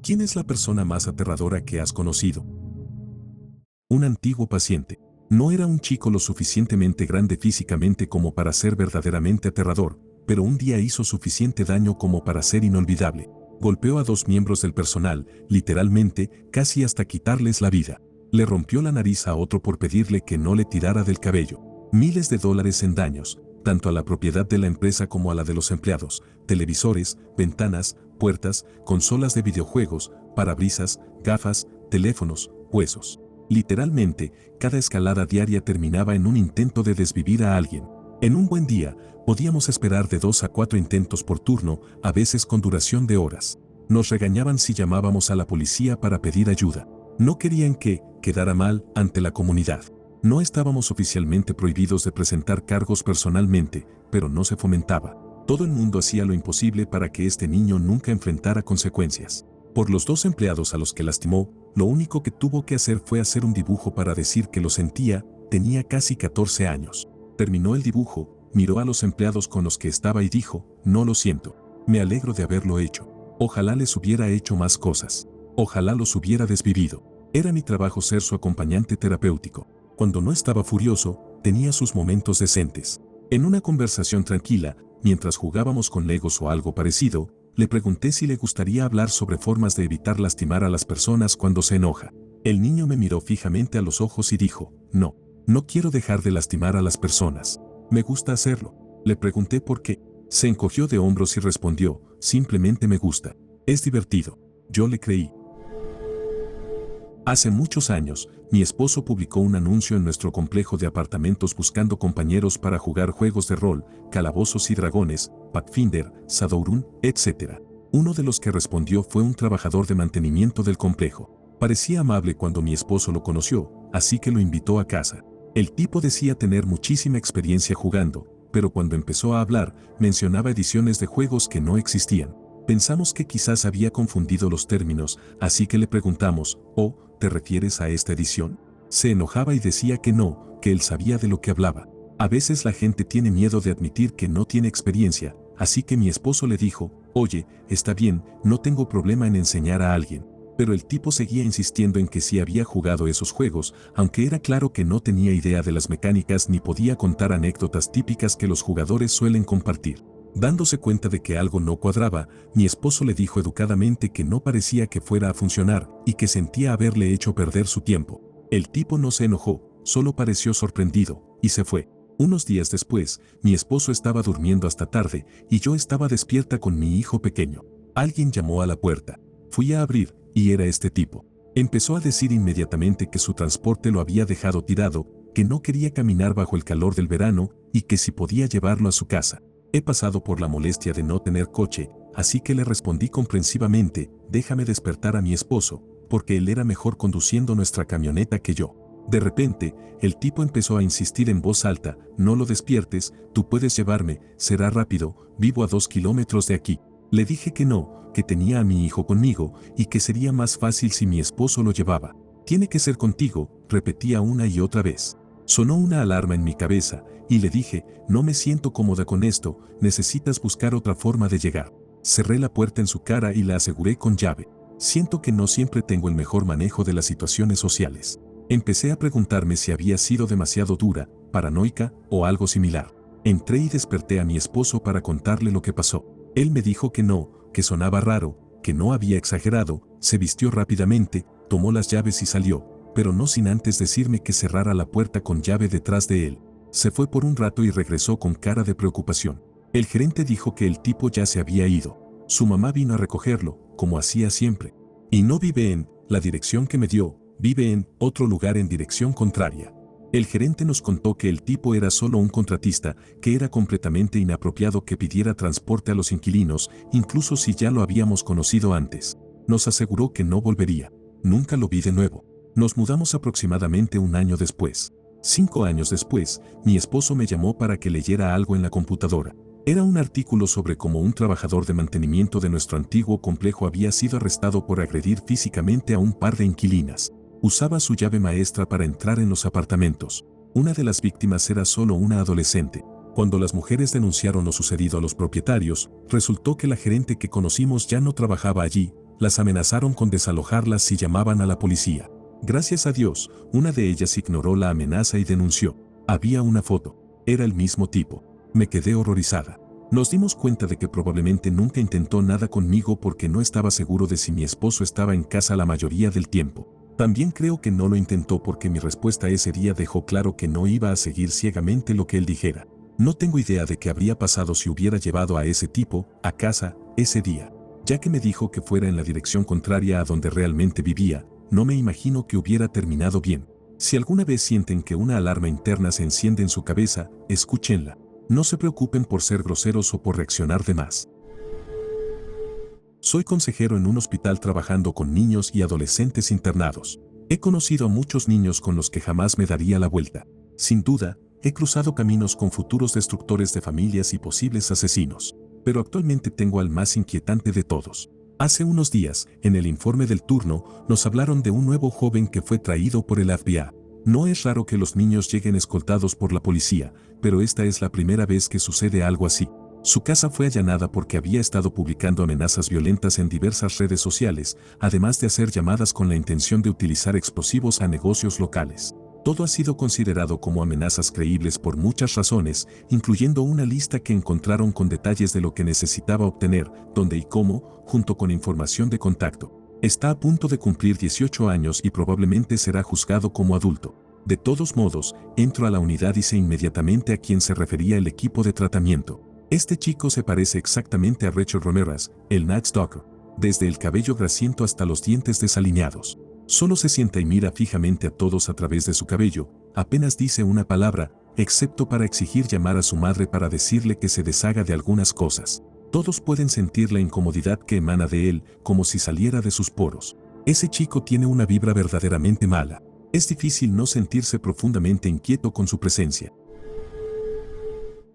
¿Quién es la persona más aterradora que has conocido? Un antiguo paciente. No era un chico lo suficientemente grande físicamente como para ser verdaderamente aterrador, pero un día hizo suficiente daño como para ser inolvidable. Golpeó a 2 miembros del personal, literalmente, casi hasta quitarles la vida. Le rompió la nariz a otro por pedirle que no le tirara del cabello. Miles de dólares en daños, tanto a la propiedad de la empresa como a la de los empleados, televisores, ventanas, puertas, consolas de videojuegos, parabrisas, gafas, teléfonos, huesos. Literalmente, cada escalada diaria terminaba en un intento de desvivir a alguien. En un buen día, podíamos esperar de 2 a 4 intentos por turno, a veces con duración de horas. Nos regañaban si llamábamos a la policía para pedir ayuda. No querían que quedara mal ante la comunidad. No estábamos oficialmente prohibidos de presentar cargos personalmente, pero no se fomentaba. Todo el mundo hacía lo imposible para que este niño nunca enfrentara consecuencias. Por los 2 empleados a los que lastimó, lo único que tuvo que hacer fue hacer un dibujo para decir que lo sentía. Tenía casi 14 años. Terminó el dibujo, miró a los empleados con los que estaba y dijo: no lo siento. Me alegro de haberlo hecho. Ojalá les hubiera hecho más cosas. Ojalá los hubiera desvivido. Era mi trabajo ser su acompañante terapéutico. Cuando no estaba furioso, tenía sus momentos decentes. En una conversación tranquila, mientras jugábamos con Legos o algo parecido, le pregunté si le gustaría hablar sobre formas de evitar lastimar a las personas cuando se enoja. El niño me miró fijamente a los ojos y dijo: no, no quiero dejar de lastimar a las personas. Me gusta hacerlo. Le pregunté por qué. Se encogió de hombros y respondió: simplemente me gusta. Es divertido. Yo le creí. Hace muchos años, mi esposo publicó un anuncio en nuestro complejo de apartamentos buscando compañeros para jugar juegos de rol, Calabozos y Dragones, Pathfinder, Shadowrun, etc. Uno de los que respondió fue un trabajador de mantenimiento del complejo. Parecía amable cuando mi esposo lo conoció, así que lo invitó a casa. El tipo decía tener muchísima experiencia jugando, pero cuando empezó a hablar, mencionaba ediciones de juegos que no existían. Pensamos que quizás había confundido los términos, así que le preguntamos: «¿Oh, te refieres a esta edición?». Se enojaba y decía que no, que él sabía de lo que hablaba. A veces la gente tiene miedo de admitir que no tiene experiencia, así que mi esposo le dijo: «Oye, está bien, no tengo problema en enseñar a alguien». Pero el tipo seguía insistiendo en que sí había jugado esos juegos, aunque era claro que no tenía idea de las mecánicas ni podía contar anécdotas típicas que los jugadores suelen compartir. Dándose cuenta de que algo no cuadraba, mi esposo le dijo educadamente que no parecía que fuera a funcionar y que sentía haberle hecho perder su tiempo. El tipo no se enojó, solo pareció sorprendido, y se fue. Unos días después, mi esposo estaba durmiendo hasta tarde y yo estaba despierta con mi hijo pequeño. Alguien llamó a la puerta. Fui a abrir, y era este tipo. Empezó a decir inmediatamente que su transporte lo había dejado tirado, que no quería caminar bajo el calor del verano y que si podía llevarlo a su casa. He pasado por la molestia de no tener coche, así que le respondí comprensivamente: déjame despertar a mi esposo, porque él era mejor conduciendo nuestra camioneta que yo. De repente, el tipo empezó a insistir en voz alta: no lo despiertes, tú puedes llevarme, será rápido, vivo a 2 kilómetros de aquí. Le dije que no, que tenía a mi hijo conmigo y que sería más fácil si mi esposo lo llevaba. Tiene que ser contigo, repetía una y otra vez. Sonó una alarma en mi cabeza, y le dije: no me siento cómoda con esto, necesitas buscar otra forma de llegar. Cerré la puerta en su cara y la aseguré con llave. Siento que no siempre tengo el mejor manejo de las situaciones sociales. Empecé a preguntarme si había sido demasiado dura, paranoica o algo similar. Entré y desperté a mi esposo para contarle lo que pasó. Él me dijo que no, que sonaba raro, que no había exagerado, se vistió rápidamente, tomó las llaves y salió, pero no sin antes decirme que cerrara la puerta con llave detrás de él. Se fue por un rato y regresó con cara de preocupación. El gerente dijo que el tipo ya se había ido. Su mamá vino a recogerlo, como hacía siempre. Y no vive en la dirección que me dio, vive en otro lugar en dirección contraria. El gerente nos contó que el tipo era solo un contratista, que era completamente inapropiado que pidiera transporte a los inquilinos, incluso si ya lo habíamos conocido antes. Nos aseguró que no volvería. Nunca lo vi de nuevo. Nos mudamos aproximadamente un año después. 5 años después, mi esposo me llamó para que leyera algo en la computadora. Era un artículo sobre cómo un trabajador de mantenimiento de nuestro antiguo complejo había sido arrestado por agredir físicamente a un par de inquilinas. Usaba su llave maestra para entrar en los apartamentos. Una de las víctimas era solo una adolescente. Cuando las mujeres denunciaron lo sucedido a los propietarios, resultó que la gerente que conocimos ya no trabajaba allí, Las amenazaron con desalojarlas si llamaban a la policía. Gracias a Dios, una de ellas ignoró la amenaza y denunció. Había una foto. Era el mismo tipo. Me quedé horrorizada. Nos dimos cuenta de que probablemente nunca intentó nada conmigo porque no estaba seguro de si mi esposo estaba en casa la mayoría del tiempo. También creo que no lo intentó porque mi respuesta ese día dejó claro que no iba a seguir ciegamente lo que él dijera. No tengo idea de qué habría pasado si hubiera llevado a ese tipo a casa ese día. Ya que me dijo que fuera en la dirección contraria a donde realmente vivía, no me imagino que hubiera terminado bien. Si alguna vez sienten que una alarma interna se enciende en su cabeza, escúchenla. No se preocupen por ser groseros o por reaccionar de más. Soy consejero en un hospital trabajando con niños y adolescentes internados. He conocido a muchos niños con los que jamás me daría la vuelta. Sin duda, he cruzado caminos con futuros destructores de familias y posibles asesinos. Pero actualmente tengo al más inquietante de todos. Hace unos días, en el informe del turno, nos hablaron de un nuevo joven que fue traído por el FBI. No es raro que los niños lleguen escoltados por la policía, pero esta es la primera vez que sucede algo así. Su casa fue allanada porque había estado publicando amenazas violentas en diversas redes sociales, además de hacer llamadas con la intención de utilizar explosivos a negocios locales. Todo ha sido considerado como amenazas creíbles por muchas razones, incluyendo una lista que encontraron con detalles de lo que necesitaba obtener, dónde y cómo, junto con información de contacto. Está a punto de cumplir 18 años y probablemente será juzgado como adulto. De todos modos, entro a la unidad y sé inmediatamente a quién se refería el equipo de tratamiento. Este chico se parece exactamente a Rachel Ramirez, el Night Stalker, desde el cabello grasiento hasta los dientes desalineados. Solo se sienta y mira fijamente a todos a través de su cabello, apenas dice una palabra, excepto para exigir llamar a su madre para decirle que se deshaga de algunas cosas. Todos pueden sentir la incomodidad que emana de él, como si saliera de sus poros. Ese chico tiene una vibra verdaderamente mala. Es difícil no sentirse profundamente inquieto con su presencia.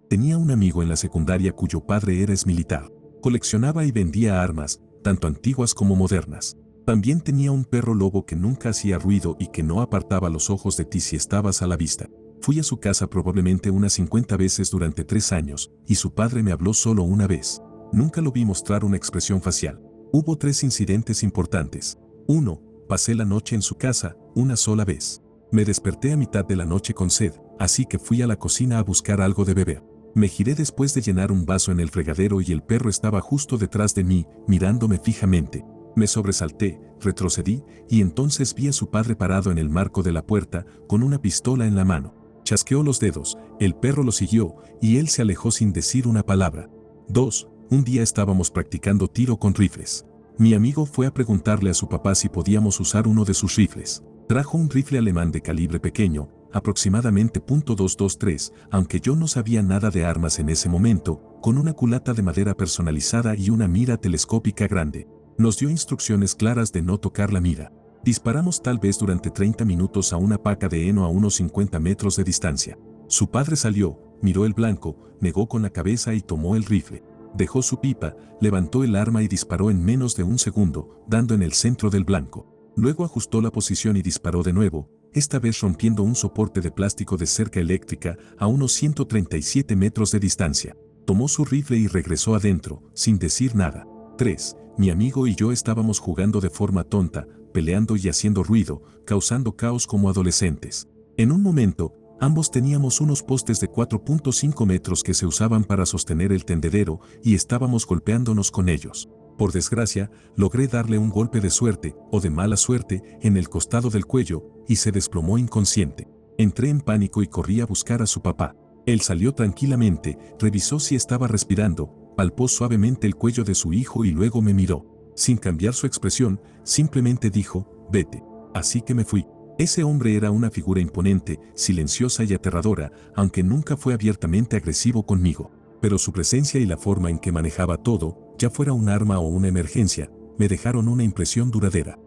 Tenía un amigo en la secundaria cuyo padre era exmilitar. Coleccionaba y vendía armas, tanto antiguas como modernas. También tenía un perro lobo que nunca hacía ruido y que no apartaba los ojos de ti si estabas a la vista. Fui a su casa probablemente unas 50 veces durante 3 años, y su padre me habló solo una vez. Nunca lo vi mostrar una expresión facial. Hubo 3 incidentes importantes. 1. Pasé la noche en su casa, una sola vez. Me desperté a mitad de la noche con sed, así que fui a la cocina a buscar algo de beber. Me giré después de llenar un vaso en el fregadero y el perro estaba justo detrás de mí, mirándome fijamente. Me sobresalté, retrocedí, y entonces vi a su padre parado en el marco de la puerta, con una pistola en la mano. Chasqueó los dedos, el perro lo siguió, y él se alejó sin decir una palabra. 2. Un día estábamos practicando tiro con rifles. Mi amigo fue a preguntarle a su papá si podíamos usar uno de sus rifles. Trajo un rifle alemán de calibre pequeño, aproximadamente .223, aunque yo no sabía nada de armas en ese momento, con una culata de madera personalizada y una mira telescópica grande. Nos dio instrucciones claras de no tocar la mira. Disparamos tal vez durante 30 minutos a una paca de heno a unos 50 metros de distancia. Su padre salió, miró el blanco, negó con la cabeza y tomó el rifle. Dejó su pipa, levantó el arma y disparó en menos de un segundo, dando en el centro del blanco. Luego ajustó la posición y disparó de nuevo, esta vez rompiendo un soporte de plástico de cerca eléctrica a unos 137 metros de distancia. Tomó su rifle y regresó adentro, sin decir nada. 3. Mi amigo y yo estábamos jugando de forma tonta, peleando y haciendo ruido, causando caos como adolescentes. En un momento, ambos teníamos unos postes de 4.5 metros que se usaban para sostener el tendedero y estábamos golpeándonos con ellos. Por desgracia, logré darle un golpe de suerte, o de mala suerte, en el costado del cuello, y se desplomó inconsciente. Entré en pánico y corrí a buscar a su papá. Él salió tranquilamente, revisó si estaba respirando, palpó suavemente el cuello de su hijo y luego me miró. Sin cambiar su expresión, simplemente dijo, vete. Así que me fui. Ese hombre era una figura imponente, silenciosa y aterradora, aunque nunca fue abiertamente agresivo conmigo. Pero su presencia y la forma en que manejaba todo, ya fuera un arma o una emergencia, me dejaron una impresión duradera.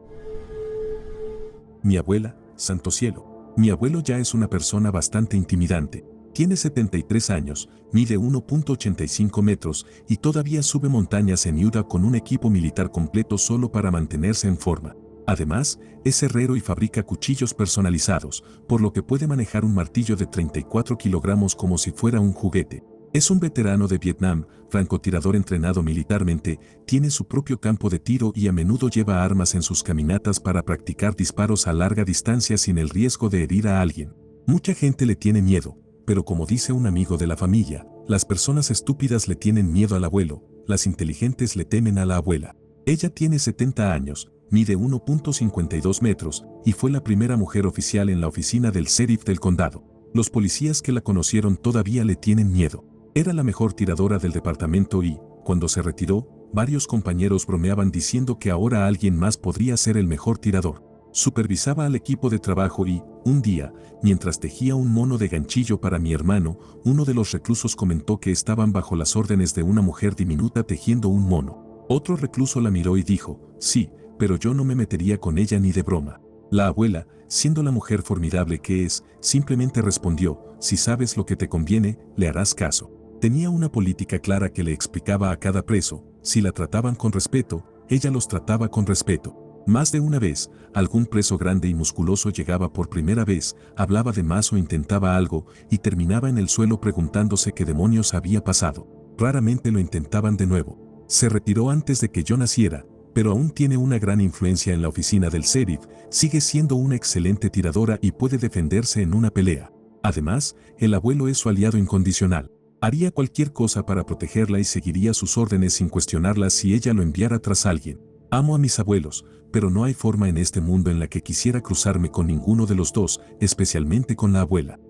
Mi abuela, santo cielo. Mi abuelo ya es una persona bastante intimidante. Tiene 73 años, mide 1.85 metros y todavía sube montañas en Utah con un equipo militar completo solo para mantenerse en forma. Además, es herrero y fabrica cuchillos personalizados, por lo que puede manejar un martillo de 34 kilogramos como si fuera un juguete. Es un veterano de Vietnam, francotirador entrenado militarmente, tiene su propio campo de tiro y a menudo lleva armas en sus caminatas para practicar disparos a larga distancia sin el riesgo de herir a alguien. Mucha gente le tiene miedo, pero como dice un amigo de la familia, las personas estúpidas le tienen miedo al abuelo, las inteligentes le temen a la abuela. Ella tiene 70 años, mide 1.52 metros y fue la primera mujer oficial en la oficina del sheriff del condado. Los policías que la conocieron todavía le tienen miedo. Era la mejor tiradora del departamento y, cuando se retiró, varios compañeros bromeaban diciendo que ahora alguien más podría ser el mejor tirador. Supervisaba al equipo de trabajo y, un día, mientras tejía un mono de ganchillo para mi hermano, uno de los reclusos comentó que estaban bajo las órdenes de una mujer diminuta tejiendo un mono. Otro recluso la miró y dijo, sí, pero yo no me metería con ella ni de broma. La abuela, siendo la mujer formidable que es, simplemente respondió, si sabes lo que te conviene, le harás caso. Tenía una política clara que le explicaba a cada preso, si la trataban con respeto, ella los trataba con respeto. Más de una vez, algún preso grande y musculoso llegaba por primera vez, hablaba de más o intentaba algo, y terminaba en el suelo preguntándose qué demonios había pasado. Raramente lo intentaban de nuevo. Se retiró antes de que yo naciera, pero aún tiene una gran influencia en la oficina del sheriff, sigue siendo una excelente tiradora y puede defenderse en una pelea. Además, el abuelo es su aliado incondicional. Haría cualquier cosa para protegerla y seguiría sus órdenes sin cuestionarlas si ella lo enviara tras alguien. Amo a mis abuelos, pero no hay forma en este mundo en la que quisiera cruzarme con ninguno de los dos, especialmente con la abuela.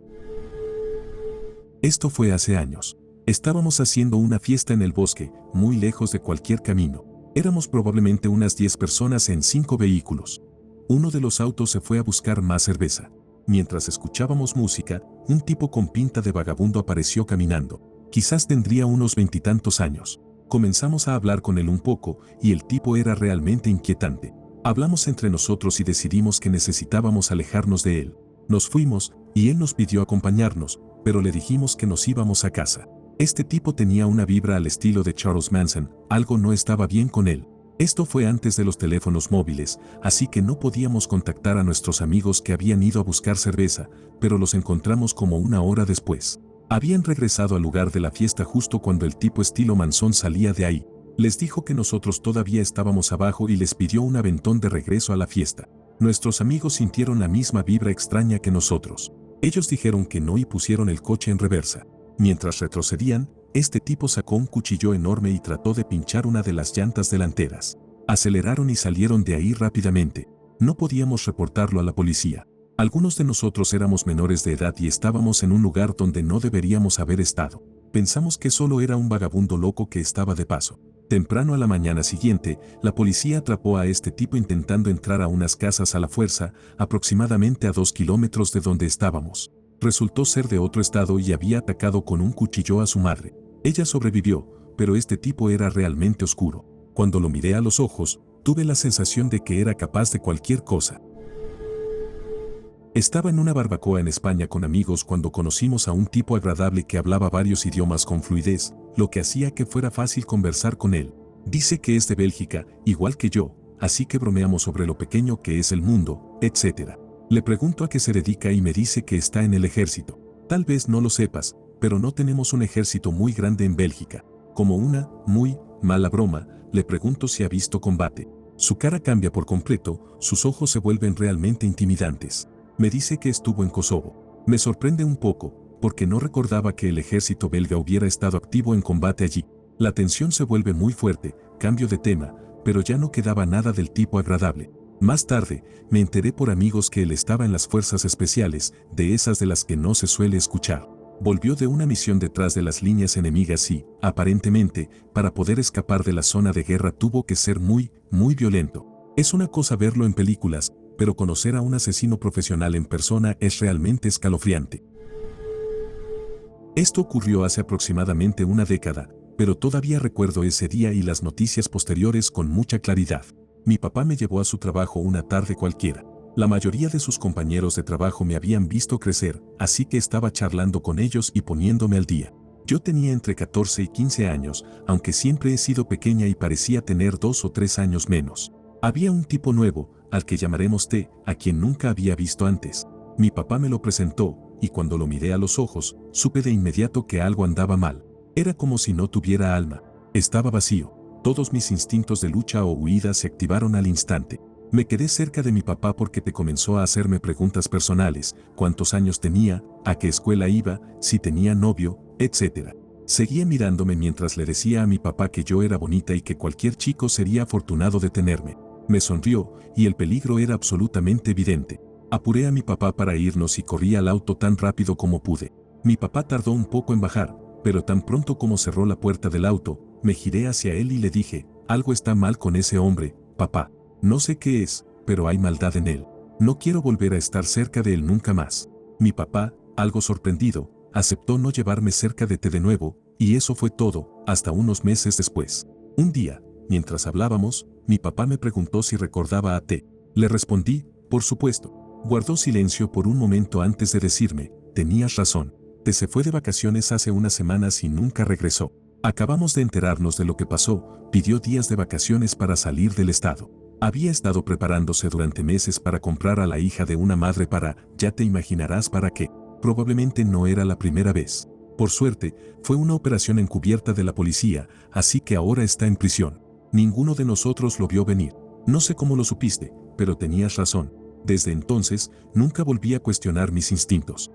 Esto fue hace años. Estábamos haciendo una fiesta en el bosque, muy lejos de cualquier camino. Éramos probablemente unas 10 personas en 5 vehículos. Uno de los autos se fue a buscar más cerveza. Mientras escuchábamos música, un tipo con pinta de vagabundo apareció caminando. Quizás tendría unos 20 y tantos años. Comenzamos a hablar con él un poco, y el tipo era realmente inquietante. Hablamos entre nosotros y decidimos que necesitábamos alejarnos de él. Nos fuimos, y él nos pidió acompañarnos, pero le dijimos que nos íbamos a casa. Este tipo tenía una vibra al estilo de Charles Manson, algo no estaba bien con él. Esto fue antes de los teléfonos móviles, así que no podíamos contactar a nuestros amigos que habían ido a buscar cerveza, pero los encontramos como una hora después. Habían regresado al lugar de la fiesta justo cuando el tipo estilo Manson salía de ahí. Les dijo que nosotros todavía estábamos abajo y les pidió un aventón de regreso a la fiesta. Nuestros amigos sintieron la misma vibra extraña que nosotros. Ellos dijeron que no y pusieron el coche en reversa. Mientras retrocedían, este tipo sacó un cuchillo enorme y trató de pinchar una de las llantas delanteras. Aceleraron y salieron de ahí rápidamente. No podíamos reportarlo a la policía. Algunos de nosotros éramos menores de edad y estábamos en un lugar donde no deberíamos haber estado. Pensamos que solo era un vagabundo loco que estaba de paso. Temprano a la mañana siguiente, la policía atrapó a este tipo intentando entrar a unas casas a la fuerza, aproximadamente a 2 kilómetros de donde estábamos. Resultó ser de otro estado y había atacado con un cuchillo a su madre. Ella sobrevivió, pero este tipo era realmente oscuro. Cuando lo miré a los ojos, tuve la sensación de que era capaz de cualquier cosa. Estaba en una barbacoa en España con amigos cuando conocimos a un tipo agradable que hablaba varios idiomas con fluidez, lo que hacía que fuera fácil conversar con él. Dice que es de Bélgica, igual que yo, así que bromeamos sobre lo pequeño que es el mundo, etc. Le pregunto a qué se dedica y me dice que está en el ejército. Tal vez no lo sepas, pero no tenemos un ejército muy grande en Bélgica. Como una muy mala broma, le pregunto si ha visto combate. Su cara cambia por completo, sus ojos se vuelven realmente intimidantes. Me dice que estuvo en Kosovo. Me sorprende un poco, porque no recordaba que el ejército belga hubiera estado activo en combate allí. La tensión se vuelve muy fuerte, cambio de tema, pero ya no quedaba nada del tipo agradable. Más tarde, me enteré por amigos que él estaba en las fuerzas especiales, de esas de las que no se suele escuchar. Volvió de una misión detrás de las líneas enemigas y, aparentemente, para poder escapar de la zona de guerra tuvo que ser muy violento. Es una cosa verlo en películas, pero conocer a un asesino profesional en persona es realmente escalofriante. Esto ocurrió hace aproximadamente una década, pero todavía recuerdo ese día y las noticias posteriores con mucha claridad. Mi papá me llevó a su trabajo una tarde cualquiera. La mayoría de sus compañeros de trabajo me habían visto crecer, así que estaba charlando con ellos y poniéndome al día. Yo tenía entre 14 y 15 años, aunque siempre he sido pequeña y parecía tener 2 o 3 años menos. Había un tipo nuevo, al que llamaremos T, a quien nunca había visto antes. Mi papá me lo presentó, y cuando lo miré a los ojos, supe de inmediato que algo andaba mal. Era como si no tuviera alma. Estaba vacío. Todos mis instintos de lucha o huida se activaron al instante. Me quedé cerca de mi papá porque te comenzó a hacerme preguntas personales, cuántos años tenía, a qué escuela iba, si tenía novio, etc. Seguía mirándome mientras le decía a mi papá que yo era bonita y que cualquier chico sería afortunado de tenerme. Me sonrió, y el peligro era absolutamente evidente. Apuré a mi papá para irnos y corrí al auto tan rápido como pude. Mi papá tardó un poco en bajar, pero tan pronto como cerró la puerta del auto, me giré hacia él y le dije, algo está mal con ese hombre, papá. No sé qué es, pero hay maldad en él. No quiero volver a estar cerca de él nunca más. Mi papá, algo sorprendido, aceptó no llevarme cerca de de nuevo, y eso fue todo, hasta unos meses después. Un día, mientras hablábamos, mi papá me preguntó si recordaba a T. Le respondí, por supuesto. Guardó silencio por un momento antes de decirme, tenías razón. T se fue de vacaciones hace unas semanas y nunca regresó. Acabamos de enterarnos de lo que pasó, pidió días de vacaciones para salir del estado. Había estado preparándose durante meses para comprar a la hija de una madre para, ya te imaginarás para qué. Probablemente no era la primera vez. Por suerte, fue una operación encubierta de la policía, así que ahora está en prisión. Ninguno de nosotros lo vio venir. No sé cómo lo supiste, pero tenías razón. Desde entonces, nunca volví a cuestionar mis instintos.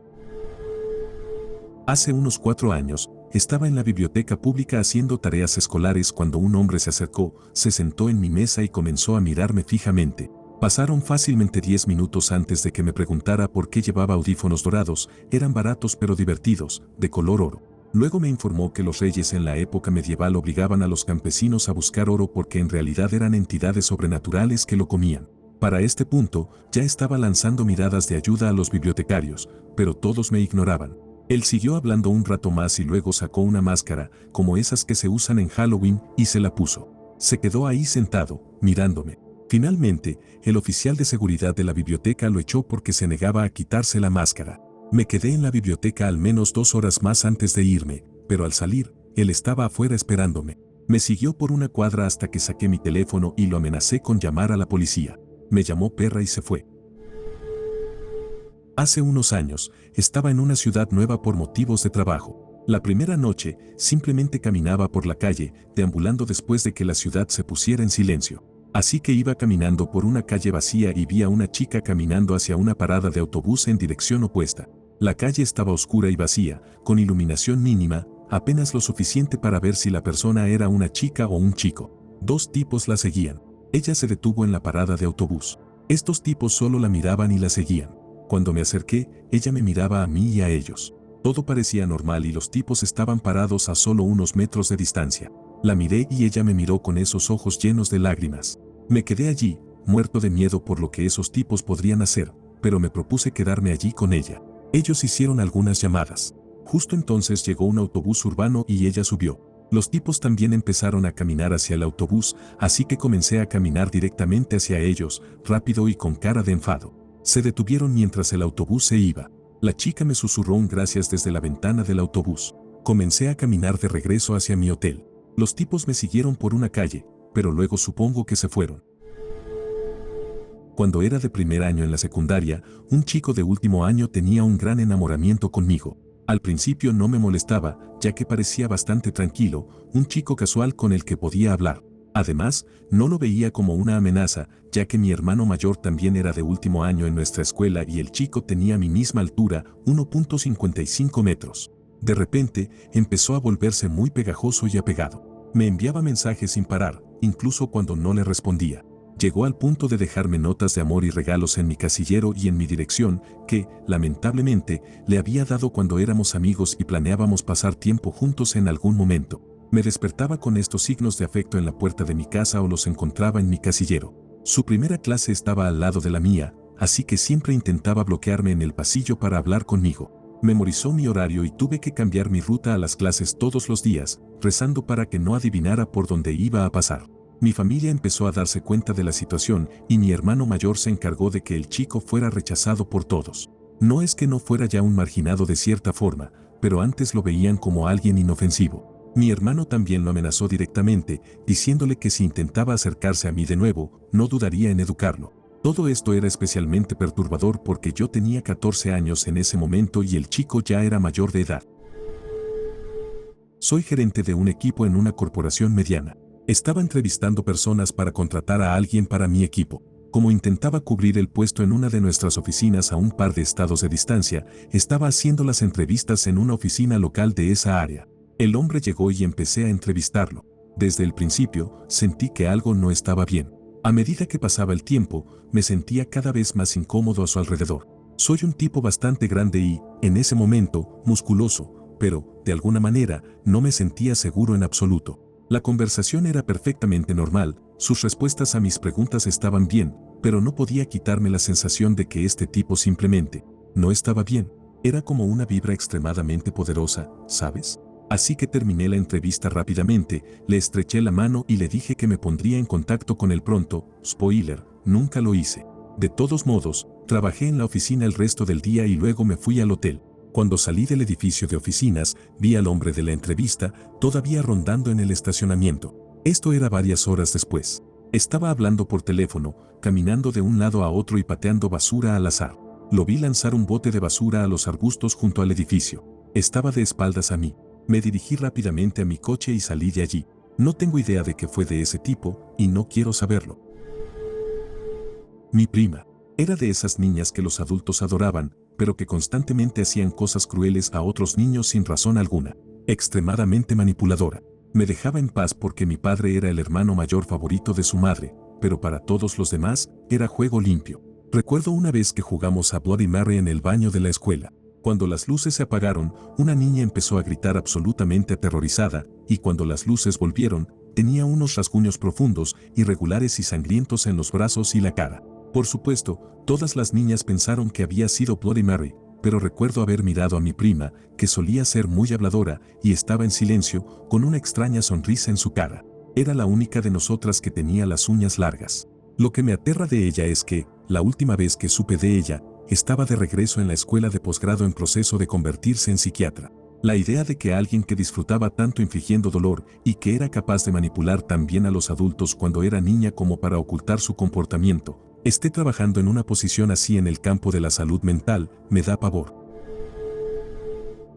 Hace unos 4 años, estaba en la biblioteca pública haciendo tareas escolares cuando un hombre se acercó, se sentó en mi mesa y comenzó a mirarme fijamente. Pasaron fácilmente 10 minutos antes de que me preguntara por qué llevaba audífonos dorados, eran baratos pero divertidos, de color oro. Luego me informó que los reyes en la época medieval obligaban a los campesinos a buscar oro porque en realidad eran entidades sobrenaturales que lo comían. Para este punto, ya estaba lanzando miradas de ayuda a los bibliotecarios, pero todos me ignoraban. Él siguió hablando un rato más y luego sacó una máscara, como esas que se usan en Halloween, y se la puso. Se quedó ahí sentado, mirándome. Finalmente, el oficial de seguridad de la biblioteca lo echó porque se negaba a quitarse la máscara. Me quedé en la biblioteca al menos 2 horas más antes de irme, pero al salir, él estaba afuera esperándome. Me siguió por una cuadra hasta que saqué mi teléfono y lo amenacé con llamar a la policía. Me llamó perra y se fue. Hace unos años, estaba en una ciudad nueva por motivos de trabajo. La primera noche, simplemente caminaba por la calle, deambulando después de que la ciudad se pusiera en silencio. Así que iba caminando por una calle vacía y vi a una chica caminando hacia una parada de autobús en dirección opuesta. La calle estaba oscura y vacía, con iluminación mínima, apenas lo suficiente para ver si la persona era una chica o un chico. 2 tipos la seguían. Ella se detuvo en la parada de autobús. Estos tipos solo la miraban y la seguían. Cuando me acerqué, ella me miraba a mí y a ellos. Todo parecía normal y los tipos estaban parados a solo unos metros de distancia. La miré y ella me miró con esos ojos llenos de lágrimas. Me quedé allí, muerto de miedo por lo que esos tipos podrían hacer, pero me propuse quedarme allí con ella. Ellos hicieron algunas llamadas. Justo entonces llegó un autobús urbano y ella subió. Los tipos también empezaron a caminar hacia el autobús, así que comencé a caminar directamente hacia ellos, rápido y con cara de enfado. Se detuvieron mientras el autobús se iba. La chica me susurró un gracias desde la ventana del autobús. Comencé a caminar de regreso hacia mi hotel. Los tipos me siguieron por una calle, pero luego supongo que se fueron. Cuando era de primer año en la secundaria, un chico de último año tenía un gran enamoramiento conmigo. Al principio no me molestaba, ya que parecía bastante tranquilo, un chico casual con el que podía hablar. Además, no lo veía como una amenaza, ya que mi hermano mayor también era de último año en nuestra escuela y el chico tenía mi misma altura, 1.55 metros. De repente, empezó a volverse muy pegajoso y apegado. Me enviaba mensajes sin parar, incluso cuando no le respondía. Llegó al punto de dejarme notas de amor y regalos en mi casillero y en mi dirección, que, lamentablemente, le había dado cuando éramos amigos y planeábamos pasar tiempo juntos en algún momento. Me despertaba con estos signos de afecto en la puerta de mi casa o los encontraba en mi casillero. Su primera clase estaba al lado de la mía, así que siempre intentaba bloquearme en el pasillo para hablar conmigo. Memorizó mi horario y tuve que cambiar mi ruta a las clases todos los días, rezando para que no adivinara por dónde iba a pasar. Mi familia empezó a darse cuenta de la situación y mi hermano mayor se encargó de que el chico fuera rechazado por todos. No es que no fuera ya un marginado de cierta forma, pero antes lo veían como alguien inofensivo. Mi hermano también lo amenazó directamente, diciéndole que si intentaba acercarse a mí de nuevo, no dudaría en educarlo. Todo esto era especialmente perturbador porque yo tenía 14 años en ese momento y el chico ya era mayor de edad. Soy gerente de un equipo en una corporación mediana. Estaba entrevistando personas para contratar a alguien para mi equipo. Como intentaba cubrir el puesto en una de nuestras oficinas a un par de estados de distancia, estaba haciendo las entrevistas en una oficina local de esa área. El hombre llegó y empecé a entrevistarlo. Desde el principio, sentí que algo no estaba bien. A medida que pasaba el tiempo, me sentía cada vez más incómodo a su alrededor. Soy un tipo bastante grande y, en ese momento, musculoso, pero, de alguna manera, no me sentía seguro en absoluto. La conversación era perfectamente normal, sus respuestas a mis preguntas estaban bien, pero no podía quitarme la sensación de que este tipo simplemente no estaba bien. Era como una vibra extremadamente poderosa, ¿sabes? Así que terminé la entrevista rápidamente, le estreché la mano y le dije que me pondría en contacto con él pronto. Spoiler, nunca lo hice. De todos modos, trabajé en la oficina el resto del día y luego me fui al hotel. Cuando salí del edificio de oficinas, vi al hombre de la entrevista todavía rondando en el estacionamiento. Esto era varias horas después. Estaba hablando por teléfono, caminando de un lado a otro y pateando basura al azar. Lo vi lanzar un bote de basura a los arbustos junto al edificio. Estaba de espaldas a mí. Me dirigí rápidamente a mi coche y salí de allí. No tengo idea de qué fue de ese tipo y no quiero saberlo. Mi prima. Era de esas niñas que los adultos adoraban, pero que constantemente hacían cosas crueles a otros niños sin razón alguna. Extremadamente manipuladora. Me dejaba en paz porque mi padre era el hermano mayor favorito de su madre, pero para todos los demás era juego limpio. Recuerdo una vez que jugamos a Bloody Mary en el baño de la escuela. Cuando las luces se apagaron, una niña empezó a gritar absolutamente aterrorizada, y cuando las luces volvieron, tenía unos rasguños profundos, irregulares y sangrientos en los brazos y la cara. Por supuesto, todas las niñas pensaron que había sido Bloody Mary, pero recuerdo haber mirado a mi prima, que solía ser muy habladora, y estaba en silencio, con una extraña sonrisa en su cara. Era la única de nosotras que tenía las uñas largas. Lo que me aterra de ella es que, la última vez que supe de ella, estaba de regreso en la escuela de posgrado en proceso de convertirse en psiquiatra. La idea de que alguien que disfrutaba tanto infligiendo dolor y que era capaz de manipular tan bien a los adultos cuando era niña como para ocultar su comportamiento, esté trabajando en una posición así en el campo de la salud mental, me da pavor.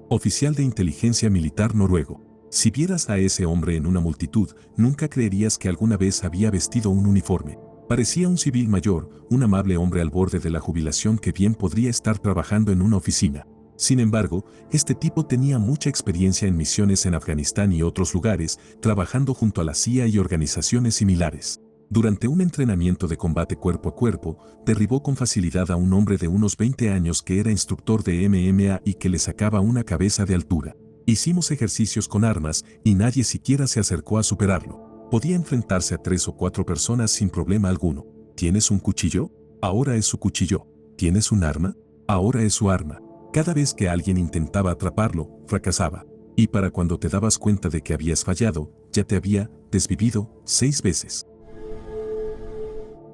Oficial de inteligencia militar noruego. Si vieras a ese hombre en una multitud, nunca creerías que alguna vez había vestido un uniforme. Parecía un civil mayor, un amable hombre al borde de la jubilación que bien podría estar trabajando en una oficina. Sin embargo, este tipo tenía mucha experiencia en misiones en Afganistán y otros lugares, trabajando junto a la CIA y organizaciones similares. Durante un entrenamiento de combate cuerpo a cuerpo, derribó con facilidad a un hombre de unos 20 años que era instructor de MMA y que le sacaba una cabeza de altura. Hicimos ejercicios con armas y nadie siquiera se acercó a superarlo. Podía enfrentarse a 3 o 4 personas sin problema alguno. ¿Tienes un cuchillo? Ahora es su cuchillo. ¿Tienes un arma? Ahora es su arma. Cada vez que alguien intentaba atraparlo, fracasaba. Y para cuando te dabas cuenta de que habías fallado, ya te había desvivido 6 veces.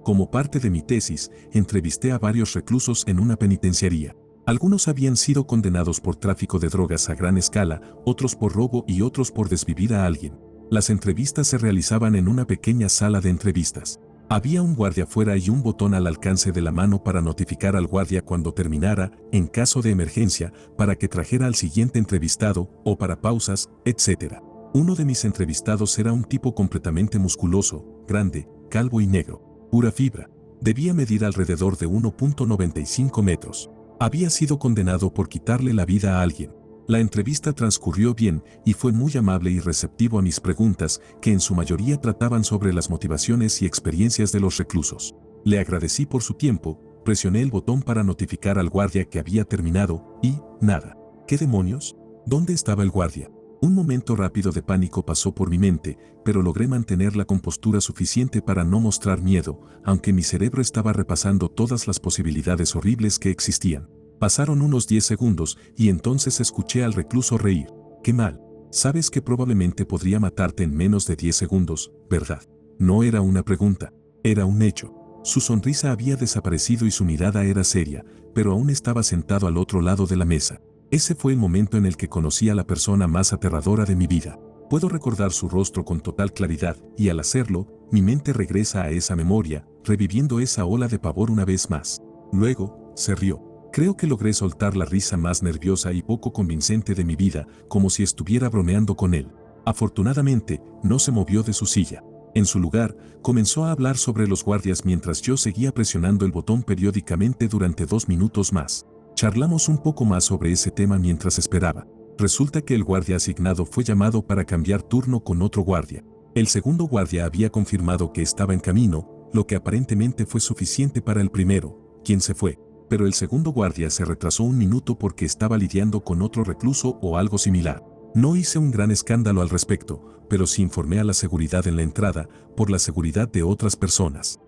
Como parte de mi tesis, entrevisté a varios reclusos en una penitenciaría. Algunos habían sido condenados por tráfico de drogas a gran escala, otros por robo y otros por desvivir a alguien. Las entrevistas se realizaban en una pequeña sala de entrevistas. Había un guardia afuera y un botón al alcance de la mano para notificar al guardia cuando terminara, en caso de emergencia, para que trajera al siguiente entrevistado, o para pausas, etc. Uno de mis entrevistados era un tipo completamente musculoso, grande, calvo y negro. Pura fibra. Debía medir alrededor de 1.95 metros. Había sido condenado por quitarle la vida a alguien. La entrevista transcurrió bien y fue muy amable y receptivo a mis preguntas, que en su mayoría trataban sobre las motivaciones y experiencias de los reclusos. Le agradecí por su tiempo, presioné el botón para notificar al guardia que había terminado, y, nada. ¿Qué demonios? ¿Dónde estaba el guardia? Un momento rápido de pánico pasó por mi mente, pero logré mantener la compostura suficiente para no mostrar miedo, aunque mi cerebro estaba repasando todas las posibilidades horribles que existían. Pasaron unos 10 segundos y entonces escuché al recluso reír. ¡Qué mal! Sabes que probablemente podría matarte en menos de 10 segundos, ¿verdad? No era una pregunta, era un hecho. Su sonrisa había desaparecido y su mirada era seria, pero aún estaba sentado al otro lado de la mesa. Ese fue el momento en el que conocí a la persona más aterradora de mi vida. Puedo recordar su rostro con total claridad y al hacerlo, mi mente regresa a esa memoria, reviviendo esa ola de pavor una vez más. Luego, se rió. Creo que logré soltar la risa más nerviosa y poco convincente de mi vida, como si estuviera bromeando con él. Afortunadamente, no se movió de su silla. En su lugar, comenzó a hablar sobre los guardias mientras yo seguía presionando el botón periódicamente durante 2 minutos más. Charlamos un poco más sobre ese tema mientras esperaba. Resulta que el guardia asignado fue llamado para cambiar turno con otro guardia. El segundo guardia había confirmado que estaba en camino, lo que aparentemente fue suficiente para el primero, quien se fue. Pero el segundo guardia se retrasó 1 minuto porque estaba lidiando con otro recluso o algo similar. No hice un gran escándalo al respecto, pero sí informé a la seguridad en la entrada, por la seguridad de otras personas.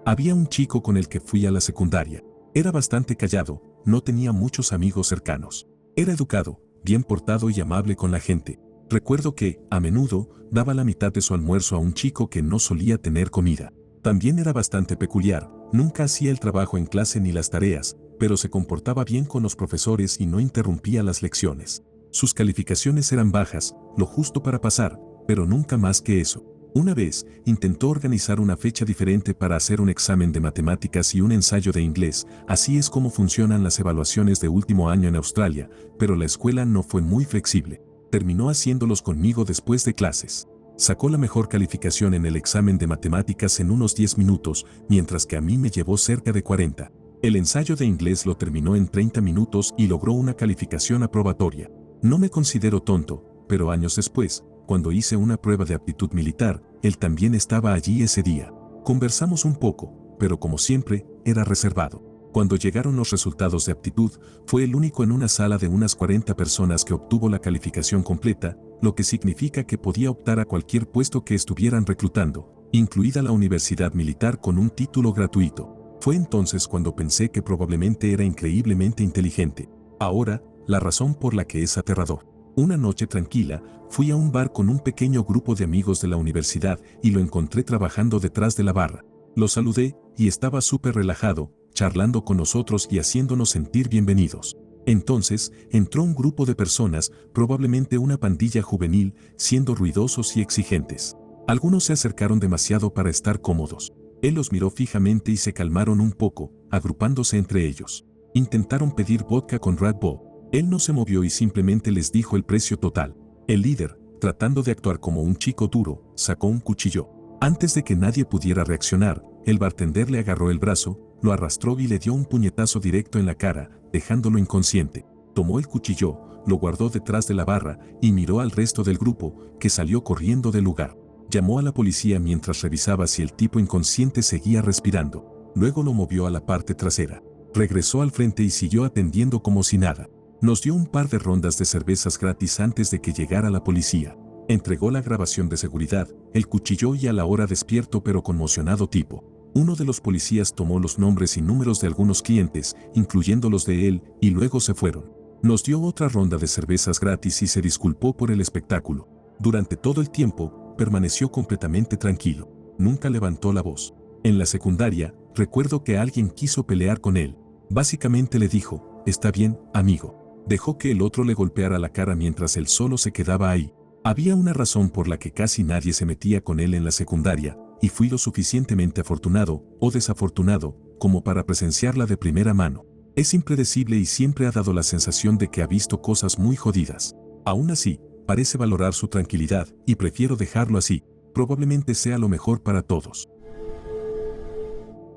Había un chico con el que fui a la secundaria. Era bastante callado, no tenía muchos amigos cercanos. Era educado, bien portado y amable con la gente. Recuerdo que, a menudo, daba la mitad de su almuerzo a un chico que no solía tener comida. También era bastante peculiar, nunca hacía el trabajo en clase ni las tareas, pero se comportaba bien con los profesores y no interrumpía las lecciones. Sus calificaciones eran bajas, lo justo para pasar, pero nunca más que eso. Una vez, intentó organizar una fecha diferente para hacer un examen de matemáticas y un ensayo de inglés, así es como funcionan las evaluaciones de último año en Australia, pero la escuela no fue muy flexible. Terminó haciéndolos conmigo después de clases. Sacó la mejor calificación en el examen de matemáticas en unos 10 minutos, mientras que a mí me llevó cerca de 40. El ensayo de inglés lo terminó en 30 minutos y logró una calificación aprobatoria. No me considero tonto, pero años después, cuando hice una prueba de aptitud militar, él también estaba allí ese día. Conversamos un poco, pero como siempre, era reservado. Cuando llegaron los resultados de aptitud, fue el único en una sala de unas 40 personas que obtuvo la calificación completa, lo que significa que podía optar a cualquier puesto que estuvieran reclutando, incluida la universidad militar con un título gratuito. Fue entonces cuando pensé que probablemente era increíblemente inteligente. Ahora, la razón por la que es aterrador. Una noche tranquila, fui a un bar con un pequeño grupo de amigos de la universidad y lo encontré trabajando detrás de la barra. Lo saludé y estaba súper relajado, charlando con nosotros y haciéndonos sentir bienvenidos. Entonces, entró un grupo de personas, probablemente una pandilla juvenil, siendo ruidosos y exigentes. Algunos se acercaron demasiado para estar cómodos. Él los miró fijamente y se calmaron un poco, agrupándose entre ellos. Intentaron pedir vodka con Red Bull. Él no se movió y simplemente les dijo el precio total. El líder, tratando de actuar como un chico duro, sacó un cuchillo. Antes de que nadie pudiera reaccionar, el bartender le agarró el brazo, lo arrastró y le dio un puñetazo directo en la cara, dejándolo inconsciente. Tomó el cuchillo, lo guardó detrás de la barra y miró al resto del grupo, que salió corriendo del lugar. Llamó a la policía mientras revisaba si el tipo inconsciente seguía respirando. Luego lo movió a la parte trasera. Regresó al frente y siguió atendiendo como si nada. Nos dio un par de rondas de cervezas gratis antes de que llegara la policía. Entregó la grabación de seguridad, el cuchillo y a la hora despierto pero conmocionado tipo. Uno de los policías tomó los nombres y números de algunos clientes, incluyendo los de él, y luego se fueron. Nos dio otra ronda de cervezas gratis y se disculpó por el espectáculo. Durante todo el tiempo, permaneció completamente tranquilo. Nunca levantó la voz. En la secundaria, recuerdo que alguien quiso pelear con él. Básicamente le dijo, "Está bien, amigo". Dejó que el otro le golpeara la cara mientras él solo se quedaba ahí. Había una razón por la que casi nadie se metía con él en la secundaria, y fui lo suficientemente afortunado, o desafortunado, como para presenciarla de primera mano. Es impredecible y siempre ha dado la sensación de que ha visto cosas muy jodidas. Aún así, parece valorar su tranquilidad, y prefiero dejarlo así. Probablemente sea lo mejor para todos.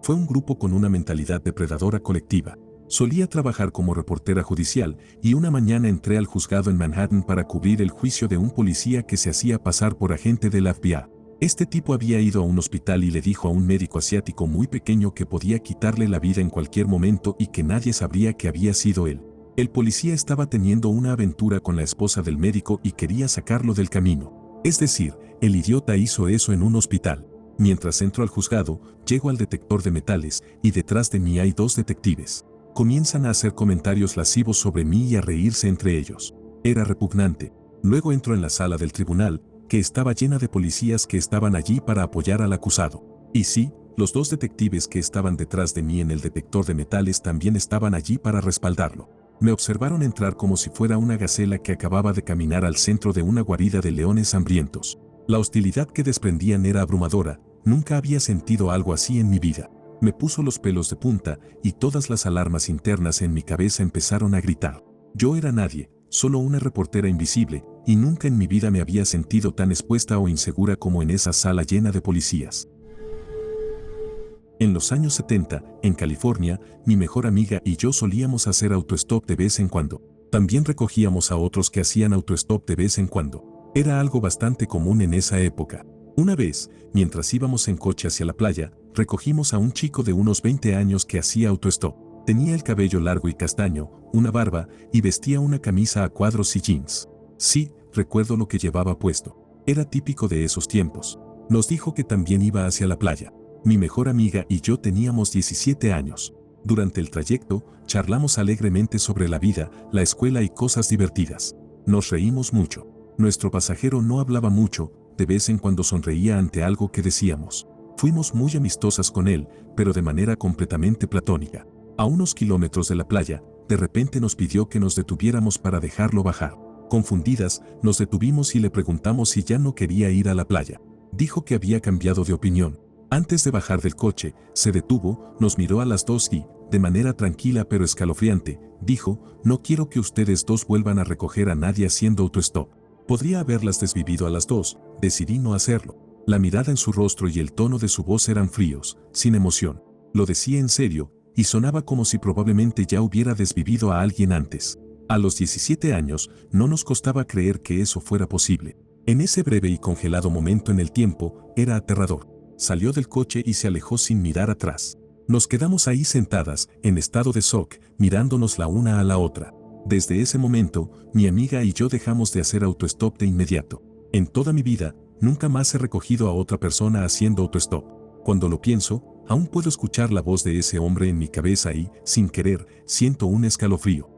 Fue un grupo con una mentalidad depredadora colectiva. Solía trabajar como reportera judicial y una mañana entré al juzgado en Manhattan para cubrir el juicio de un policía que se hacía pasar por agente del FBI. Este tipo había ido a un hospital y le dijo a un médico asiático muy pequeño que podía quitarle la vida en cualquier momento y que nadie sabría que había sido él. El policía estaba teniendo una aventura con la esposa del médico y quería sacarlo del camino. Es decir, el idiota hizo eso en un hospital. Mientras entro al juzgado, llego al detector de metales y detrás de mí hay 2 detectives. Comienzan a hacer comentarios lascivos sobre mí y a reírse entre ellos. Era repugnante. Luego entro en la sala del tribunal, que estaba llena de policías que estaban allí para apoyar al acusado. Y sí, los 2 detectives que estaban detrás de mí en el detector de metales también estaban allí para respaldarlo. Me observaron entrar como si fuera una gacela que acababa de caminar al centro de una guarida de leones hambrientos. La hostilidad que desprendían era abrumadora, nunca había sentido algo así en mi vida. Me puso los pelos de punta y todas las alarmas internas en mi cabeza empezaron a gritar. Yo era nadie, solo una reportera invisible, y nunca en mi vida me había sentido tan expuesta o insegura como en esa sala llena de policías. En los años 70, en California, mi mejor amiga y yo solíamos hacer autostop de vez en cuando. También recogíamos a otros que hacían autostop de vez en cuando. Era algo bastante común en esa época. Una vez, mientras íbamos en coche hacia la playa, recogimos a un chico de unos 20 años que hacía autostop. Tenía el cabello largo y castaño, una barba y vestía una camisa a cuadros y jeans. Sí, recuerdo lo que llevaba puesto. Era típico de esos tiempos. Nos dijo que también iba hacia la playa. Mi mejor amiga y yo teníamos 17 años. Durante el trayecto, charlamos alegremente sobre la vida, la escuela y cosas divertidas. Nos reímos mucho. Nuestro pasajero no hablaba mucho, de vez en cuando sonreía ante algo que decíamos. Fuimos muy amistosas con él, pero de manera completamente platónica. A unos kilómetros de la playa, de repente nos pidió que nos detuviéramos para dejarlo bajar. Confundidas, nos detuvimos y le preguntamos si ya no quería ir a la playa. Dijo que había cambiado de opinión. Antes de bajar del coche, se detuvo, nos miró a las dos y, de manera tranquila pero escalofriante, dijo: no quiero que ustedes dos vuelvan a recoger a nadie haciendo autostop. Podría haberlas desvivido a las dos, decidí no hacerlo. La mirada en su rostro y el tono de su voz eran fríos, sin emoción. Lo decía en serio, y sonaba como si probablemente ya hubiera desvivido a alguien antes. A los 17 años, no nos costaba creer que eso fuera posible. En ese breve y congelado momento en el tiempo, era aterrador. Salió del coche y se alejó sin mirar atrás. Nos quedamos ahí sentadas, en estado de shock, mirándonos la una a la otra. Desde ese momento, mi amiga y yo dejamos de hacer autostop de inmediato. En toda mi vida, nunca más he recogido a otra persona haciendo autostop. Cuando lo pienso, aún puedo escuchar la voz de ese hombre en mi cabeza y, sin querer, siento un escalofrío.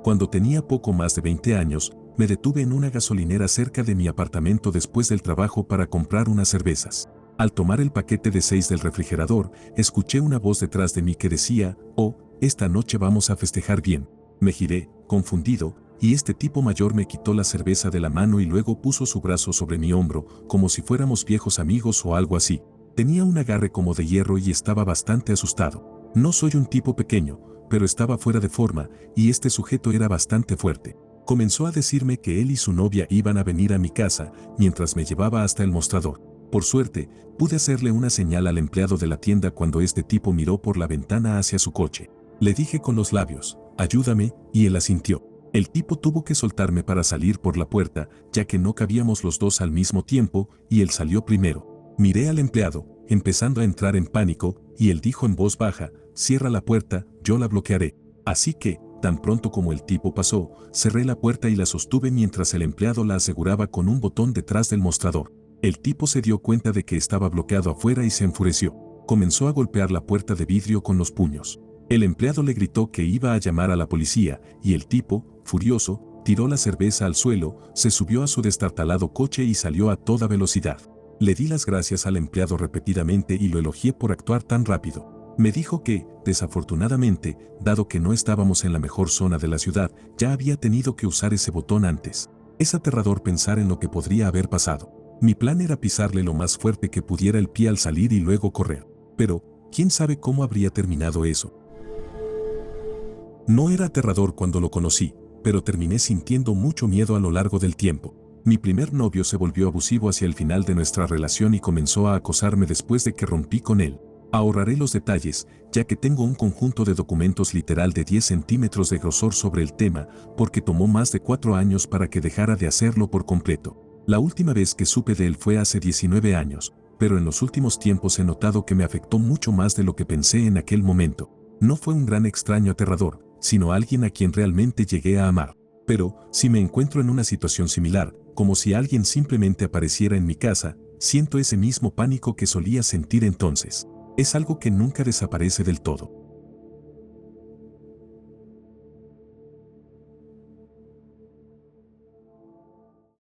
Cuando tenía poco más de 20 años, me detuve en una gasolinera cerca de mi apartamento después del trabajo para comprar unas cervezas. Al tomar el paquete de 6 del refrigerador, escuché una voz detrás de mí que decía: oh, esta noche vamos a festejar bien. Me giré, confundido, y este tipo mayor me quitó la cerveza de la mano y luego puso su brazo sobre mi hombro, como si fuéramos viejos amigos o algo así. Tenía un agarre como de hierro y estaba bastante asustado. No soy un tipo pequeño, pero estaba fuera de forma, y este sujeto era bastante fuerte. Comenzó a decirme que él y su novia iban a venir a mi casa, mientras me llevaba hasta el mostrador. Por suerte, pude hacerle una señal al empleado de la tienda cuando este tipo miró por la ventana hacia su coche. Le dije con los labios: ayúdame, y él asintió. El tipo tuvo que soltarme para salir por la puerta, ya que no cabíamos los dos al mismo tiempo, y él salió primero. Miré al empleado, empezando a entrar en pánico, y él dijo en voz baja: cierra la puerta, yo la bloquearé. Así que, tan pronto como el tipo pasó, cerré la puerta y la sostuve mientras el empleado la aseguraba con un botón detrás del mostrador. El tipo se dio cuenta de que estaba bloqueado afuera y se enfureció. Comenzó a golpear la puerta de vidrio con los puños. El empleado le gritó que iba a llamar a la policía, y el tipo, furioso, tiró la cerveza al suelo, se subió a su destartalado coche y salió a toda velocidad. Le di las gracias al empleado repetidamente y lo elogié por actuar tan rápido. Me dijo que, desafortunadamente, dado que no estábamos en la mejor zona de la ciudad, ya había tenido que usar ese botón antes. Es aterrador pensar en lo que podría haber pasado. Mi plan era pisarle lo más fuerte que pudiera el pie al salir y luego correr. Pero, ¿quién sabe cómo habría terminado eso? No era aterrador cuando lo conocí, pero terminé sintiendo mucho miedo a lo largo del tiempo. Mi primer novio se volvió abusivo hacia el final de nuestra relación y comenzó a acosarme después de que rompí con él. Ahorraré los detalles, ya que tengo un conjunto de documentos literal de 10 centímetros de grosor sobre el tema, porque tomó más de 4 años para que dejara de hacerlo por completo. La última vez que supe de él fue hace 19 años, pero en los últimos tiempos he notado que me afectó mucho más de lo que pensé en aquel momento. No fue un gran extraño aterrador, sino alguien a quien realmente llegué a amar. Pero, si me encuentro en una situación similar, como si alguien simplemente apareciera en mi casa, siento ese mismo pánico que solía sentir entonces. Es algo que nunca desaparece del todo.